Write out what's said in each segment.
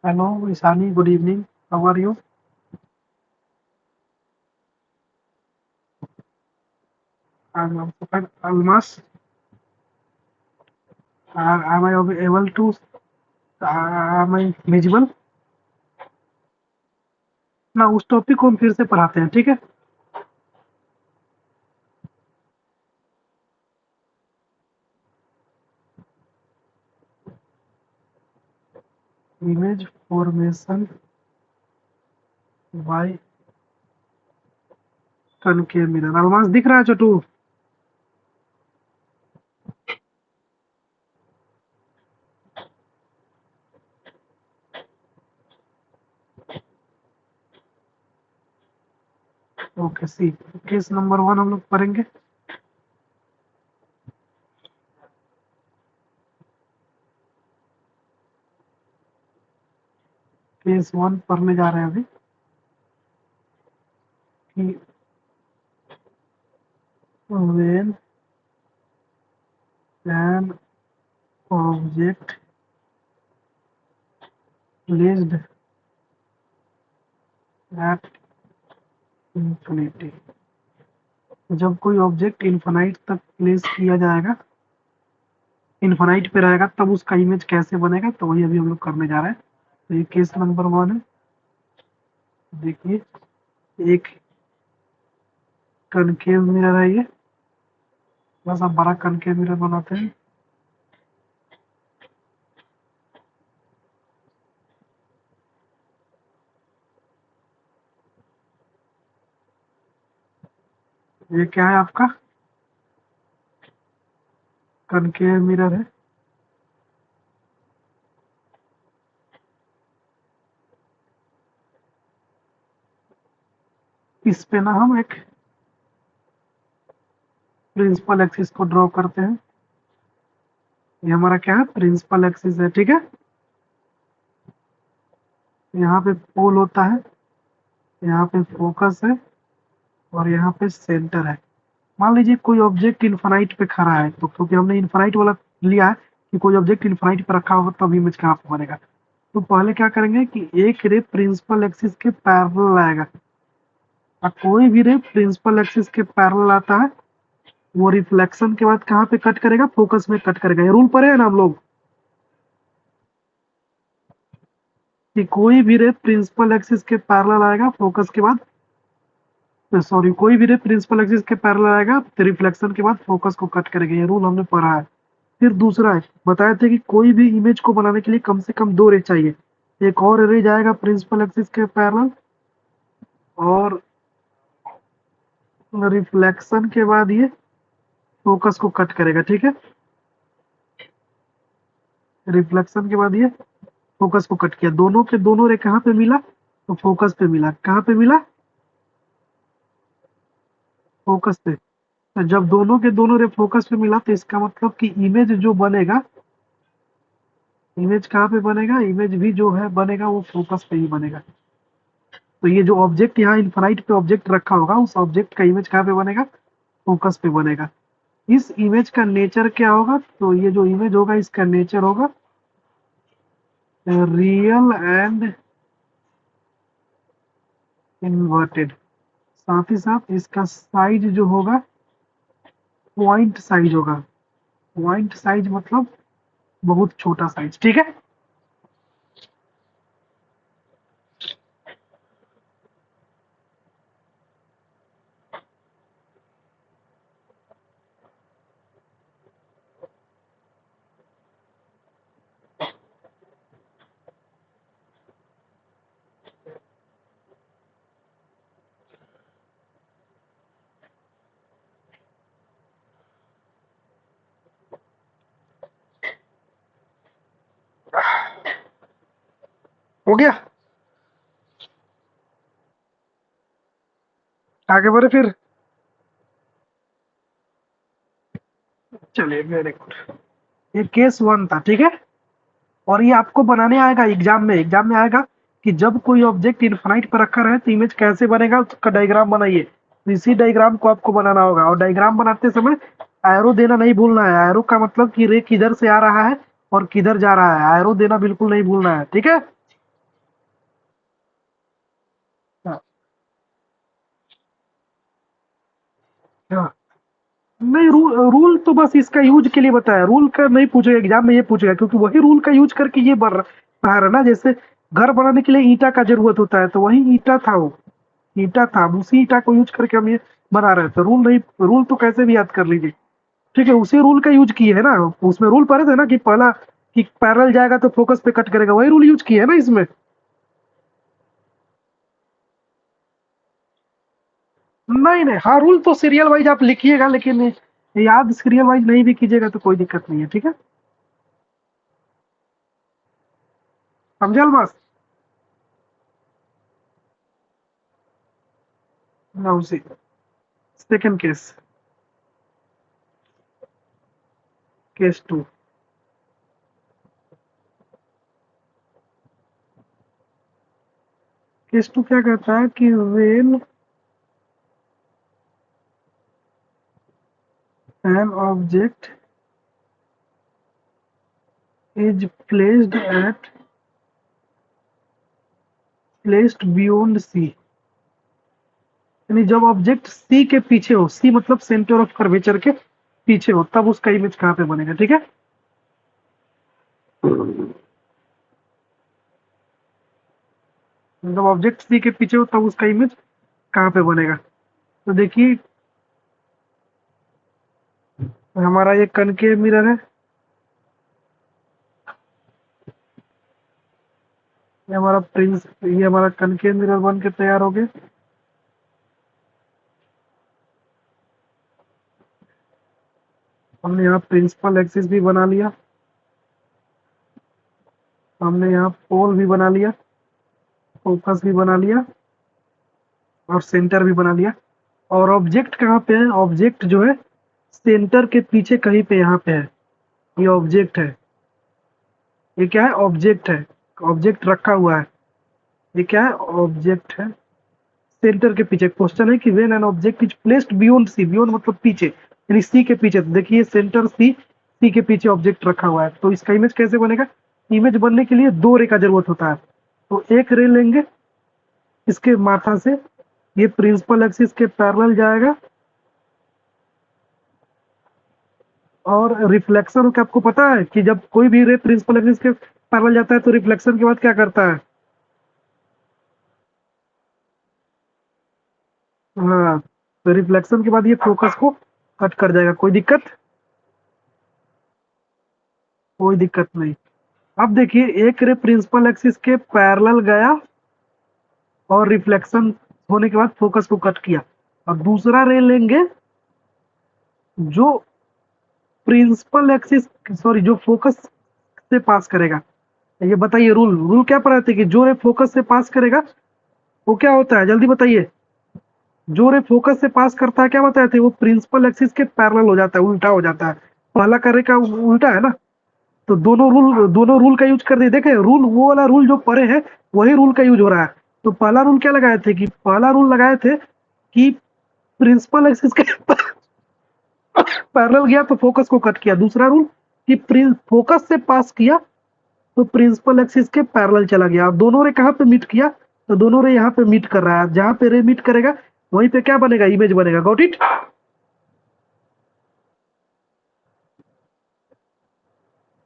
Hello, Isani. Good evening. How are you? I'm also fine. Almas, am I able to? Am I visible? ना उस topic को हम फिर से पढ़ाते हैं, ठीक है? Image formation by concave mirror. Almas दिख रहा है छोटू? ओके, सी केस नंबर 1 हम लोग पढ़ेंगे। केस 1 पढ़ने जा रहे हैं अभी कि when an object placed at infinity, जब कोई ऑब्जेक्ट इन्फिनाइट तक प्लेस किया जाएगा, इन्फिनाइट पे रहेगा, तब उसका इमेज कैसे बनेगा, तो वही अभी हम लोग करने जा रहे हैं। तो ये केस नंबर 1 है। देखिए, एक कनकेव मिरर है ये। बस आप बड़ा कनकेव मिरर बनाते हैं। ये क्या है आपका? कनकेव मिरर है। इस पे ना हम एक प्रिंसिपल एक्सिस को ड्रॉ करते हैं। ये हमारा क्या है? प्रिंसिपल एक्सिस है, ठीक है? यहाँ पे पोल होता है, यहाँ पे फोकस है, और यहाँ पे सेंटर है। मान लीजिए कोई ऑब्जेक्ट इन्फानाइट पे खड़ा है, तो क्योंकि हमने इन्फानाइट वाला लिया है कि कोई ऑब्जेक्ट इन्फानाइट पे रखा होगा तब इमेज कहाँ पे बनेगा। तो पहले क्या करेंगे कि एक रे प्रिंसिपल एक्सिस के पैरेलल आएगा, और कोई भी रे प्रिंसिपल एक्सिस के पैरेलल आता है, वो रिफ्लेक्शन के बाद कहाँ पे कट करेगा? फोकस में कट करेगा। ये रूल पढ़े हैं ना हम लोग कि कोई भी रे प्रिंसिपल एक्सिस के पैरेलल आएगा फोकस के बाद, सॉरी, कोई भी रे प्रिंसिपल एक्सिस के पैरेलल आएगा तो रिफ्लेक्शन के बाद फोकस को कट करेगा। ये रूल हमने पढ़ा है। फिर दूसरा है, बताए थे कि कोई भी इमेज को बनाने के लिए कम से कम 2 रे चाहिए। एक और रे जाएगा प्रिंसिपल एक्सिस के पैरेलल, और रिफ्लेक्शन के बाद ये फोकस को कट करेगा, ठीक है? रिफ्लेक्शन के बाद ये फोकस को कट किया, दोनों के दोनों रे कहाँ पे मिला? तो फोकस पे मिला। कहाँ पे मिला? फोकस पे। तो जब दोनों के दोनों रे फोकस पे मिला, तो इसका मतलब कि इमेज जो बनेगा, इमेज कहाँ पे बनेगा? इमेज भी जो है बनेगा वो फोकस पे ही बनेगा। तो ये जो ऑब्जेक्ट यहाँ इन्फानाइट पे ऑब्जेक्ट रखा होगा, उस ऑब्जेक्ट का इमेज कहाँ पे बनेगा? फोकस पे बनेगा। इस इमेज का नेचर क्या होगा? तो ये जो इमेज होगा इसका नेचर होगा रियल एंड इन्वर्टेड। साथ ही साथ इसका साइज जो होगा पॉइंट साइज होगा। पॉइंट साइज मतलब बहुत छोटा साइज, ठीक है? हो गया? आगे बढ़े फिर। चलिए, वेरी गुड। ये केस 1 था, ठीक है? और ये आपको बनाने आएगा एग्जाम में। एग्जाम में आएगा कि जब कोई ऑब्जेक्ट इनफाइनाइट पर रखा रहे तो इमेज कैसे बनेगा, उसका डायग्राम बनाइए। तो इसी डायग्राम को आपको बनाना होगा, और डायग्राम बनाते समय एरो देना नहीं भूलना है। एरो का मतलब कि रे किधर से आ रहा है और किधर जा रहा है, एरो देना बिल्कुल नहीं भूलना है, ठीक है? हाँ, नहीं रूल तो बस इसका यूज के लिए बताया, रूल का नहीं पूछेगा एग्जाम में, ये पूछेगा क्योंकि वही रूल का यूज करके ये बना रहा ना। जैसे घर बनाने के लिए ईंटा का जरूरत होता है, तो वही ईंटा था वो, ईंटा था, उसी ईंटा को यूज करके हम ये बना रहे थे। रूल नहीं, रूल तो कैसे भी याद कर लीजिए। ठीक है, उसी रूल का यूज किए है ना, उसमें रूल पढ़े थे ना कि पहला कि पैरेलल जाएगा तो फोकस पे कट करेगा, वही रूल यूज किए है ना इसमें। नहीं नहीं, हाँ रूल तो सीरियल वाइज आप लिखिएगा, लेकिन याद सीरियल वाइज नहीं भी कीजिएगा तो कोई दिक्कत नहीं है, ठीक है। समझे Almas. Now C second case, case two. Case two क्या कहता है कि when an object is placed beyond C, यानी जब ऑब्जेक्ट सी के पीछे हो, सी मतलब सेंटर ऑफ कर्वेचर के पीछे हो, तब उसका इमेज कहाँ पे बनेगा, ठीक है। जब ऑब्जेक्ट सी के पीछे हो तब उसका इमेज कहाँ पे बनेगा। तो देखिए, हमारा ये कनकेव मिरर है, ये हमारा कनकेव मिरर बन के तैयार हो गया। हमने यहाँ प्रिंसिपल एक्सिस भी बना लिया, हमने यहाँ पोल भी बना लिया, फोकस भी बना लिया, और सेंटर भी बना लिया। और ऑब्जेक्ट कहाँ पे है, ऑब्जेक्ट जो है सेंटर के पीछे कहीं पे यहाँ पे है। ये ऑब्जेक्ट है, ये क्या है, ऑब्जेक्ट है, ऑब्जेक्ट रखा हुआ है। ये क्या है, ऑब्जेक्ट है सेंटर के पीछे। क्वेश्चन है कि when an object is placed beyond C, beyond मतलब पीछे, यानी सी के पीछे। तो देखिए सेंटर सी, सी के पीछे ऑब्जेक्ट रखा हुआ है, तो इसका इमेज कैसे बनेगा। इमेज बनने के लिए दो रे का जरूरत होता है, तो एक रे लेंगे इसके माथा से, ये प्रिंसिपल एक्सिस के पैरेलल जाएगा, और रिफ्लेक्शन का आपको पता है कि जब कोई भी रे प्रिंसिपल एक्सिस के पैरेलल जाता है तो रिफ्लेक्शन के बाद क्या करता है। हाँ, तो रिफ्लेक्शन के बाद ये फोकस को कट कर जाएगा। कोई दिक्कत, कोई दिक्कत नहीं। अब देखिए एक रे प्रिंसिपल एक्सिस के पैरेलल गया और रिफ्लेक्शन होने के बाद फोकस को कट किया। अब दूसरा रे लेंगे जो प्रिंसिपल एक्सिस, सॉरी जो फोकस से पास करेगा। ये बताइए रूल, रूल क्या पढ़ाते हैं कि जो रे फोकस से पास करेगा वो क्या होता है, जल्दी बताइए। जो रे फोकस से पास करता है क्या बताए थे, वो प्रिंसिपल एक्सिस के पैरेलल हो जाता है, उल्टा हो जाता है। पहला करे का उल्टा है ना, तो दोनों रूल का यूज कर दिए। देखे रूल, वो वाला रूल जो पढ़े हैं वही रूल का यूज हो रहा है। तो पहला रूल क्या लगाए थे कि पहला रूल लगाए थे कि प्रिंसिपल एक्सिस के पैरेलल गया तो फोकस को कट किया। दूसरा रूल कि फोकस से पास किया तो प्रिंसिपल एक्सिस के पैरेलल चला गया। अब दोनों रे कहाँ पे मीट किया, तो दोनों रे यहाँ पे मीट कर रहा है। जहां पे रे मीट करेगा वहीं पे क्या बनेगा, इमेज बनेगा। Got it.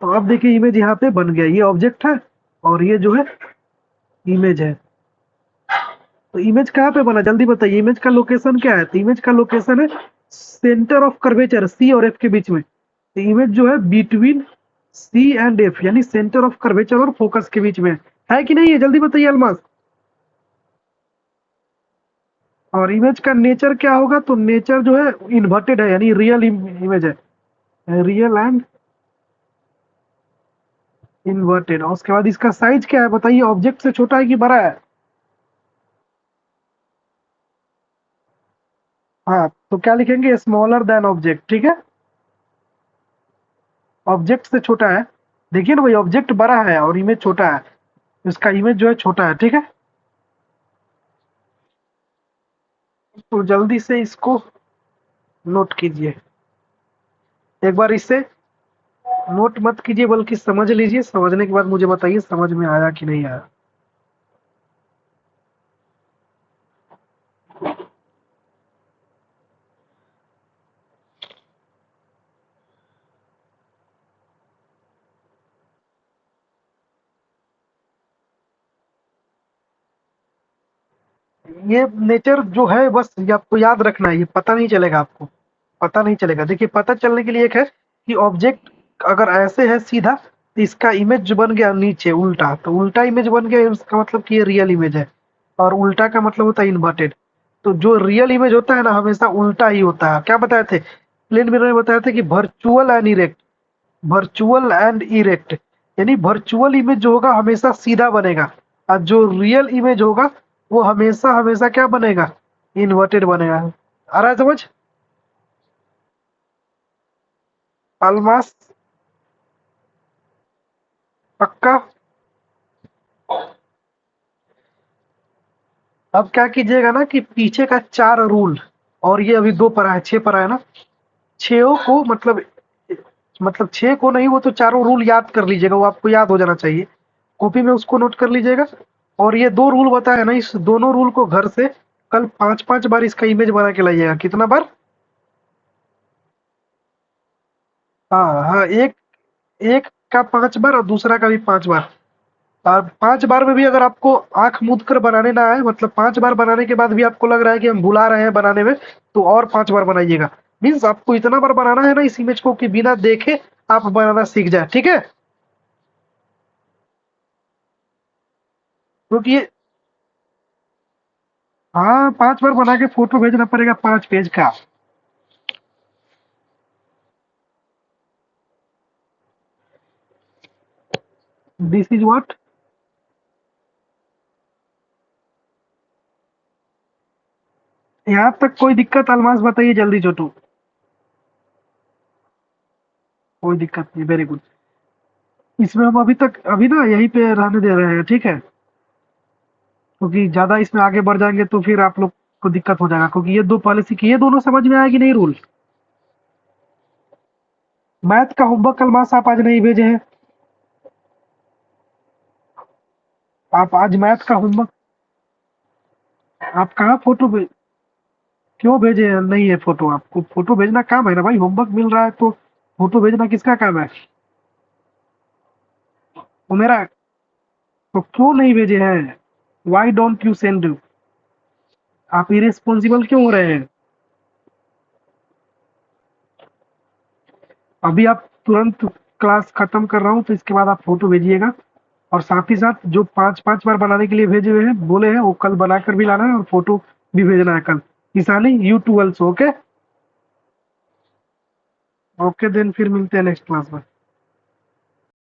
तो अब देखिए इमेज यहाँ पे बन गया, ये ऑब्जेक्ट है और ये जो है इमेज है। तो इमेज कहाँ पे बना, जल्दी बताइए, इमेज का लोकेशन क्या है। तो इमेज का लोकेशन है सेंटर ऑफ कर्वेचर सी और एफ के बीच में। तो इमेज जो है बिटवीन सी एंड एफ, यानी सेंटर ऑफ कर्वेचर और फोकस के बीच में है कि नहीं है, जल्दी बताइए अलमास। और इमेज का नेचर क्या होगा, तो नेचर जो है इन्वर्टेड है, यानी रियल इमेज है, रियल एंड इन्वर्टेड। और उसके बाद इसका साइज क्या है बताइए, ऑब्जेक्ट से छोटा है कि बड़ा है। हाँ, तो क्या लिखेंगे, स्मॉलर देन ऑब्जेक्ट, ठीक है। ऑब्जेक्ट से छोटा है, देखिए ना भाई, ऑब्जेक्ट बड़ा है और इमेज छोटा है, इसका इमेज जो है छोटा है, ठीक है। तो जल्दी से इसको नोट कीजिए, एक बार इसे नोट मत कीजिए बल्कि समझ लीजिए, समझने के बाद मुझे बताइए समझ में आया कि नहीं आया। ये नेचर जो है बस ये आपको याद रखना है, ये पता नहीं चलेगा आपको, पता नहीं चलेगा। देखिए पता चलने के लिए एक है कि ऑब्जेक्ट अगर ऐसे है सीधा तो इसका इमेज जो बन गया नीचे उल्टा, तो उल्टा इमेज बन गया उसका मतलब कि ये रियल इमेज है, और उल्टा का मतलब होता है इन्वर्टेड। तो जो रियल इमेज होता है ना हमेशा उल्टा ही होता है। क्या बताए थे प्लेन मिरर में, बताया था कि virtual and erect, virtual and erect, यानी वर्चुअल इमेज जो होगा हमेशा सीधा बनेगा, और जो रियल इमेज होगा वो हमेशा हमेशा क्या बनेगा, इन्वर्टेड बनेगा। आ रहा है समझ? ऑलमोस्ट पक्का। अब क्या कीजिएगा ना कि पीछे का 4 रूल, और ये अभी 2 पढ़ा है, 6 पढ़ा है ना, छो को मतलब 6 को नहीं, वो तो चारों रूल याद कर लीजिएगा, वो आपको याद हो जाना चाहिए, कॉपी में उसको नोट कर लीजिएगा। और ये 2 रूल बताया ना, इस दोनों रूल को घर से कल 5-5 बार इसका इमेज बना के लाइएगा। कितना बार? हाँ हाँ, एक एक का 5 बार और दूसरा का भी 5 बार। और 5 बार में भी अगर आपको आंख मूंद कर बनाने ना आए, मतलब 5 बार बनाने के बाद भी आपको लग रहा है कि हम भुला रहे हैं बनाने में, तो और 5 बार बनाइएगा। मीन्स आपको इतना बार बनाना है ना इस इमेज को कि बिना देखे आप बनाना सीख जाए, ठीक है? क्योंकि ये, हाँ 5 बार बना के फोटो भेजना पड़ेगा 5 पेज का। This is what. यहाँ तक कोई दिक्कत अलमास बताइए जल्दी छोटू। कोई दिक्कत नहीं, वेरी गुड। इसमें हम अभी तक अभी ना यहीं पे रहने दे रहे हैं, ठीक है? क्योंकि ज्यादा इसमें आगे बढ़ जाएंगे तो फिर आप लोग को दिक्कत हो जाएगा, क्योंकि ये 2 पॉलिसी की, ये दोनों समझ में आएगी नहीं रूल। मैथ का होमवर्क कल मास आप आज नहीं भेजे हैं, आप आज मैथ का होमवर्क, आप कहाँ फोटो क्यों भेजे हैं? नहीं है फोटो, आपको फोटो भेजना काम है ना भाई, होमवर्क मिल रहा है तो फोटो भेजना किसका काम है? वो मेरा। तो क्यों नहीं भेजे हैं? Why don't you send? आप इरेस्पॉन्सिबल क्यों हो रहे हैं? अभी आप तुरंत क्लास खत्म कर रहा हूँ तो इसके बाद आप फोटो भेजिएगा, और साथ ही साथ जो 5-5 बार बनाने के लिए भेजे हुए हैं बोले हैं वो कल बनाकर भी लाना है, और फोटो भी भेजना है कल। Ishani you too also, okay? Okay then फिर मिलते हैं नेक्स्ट क्लास में।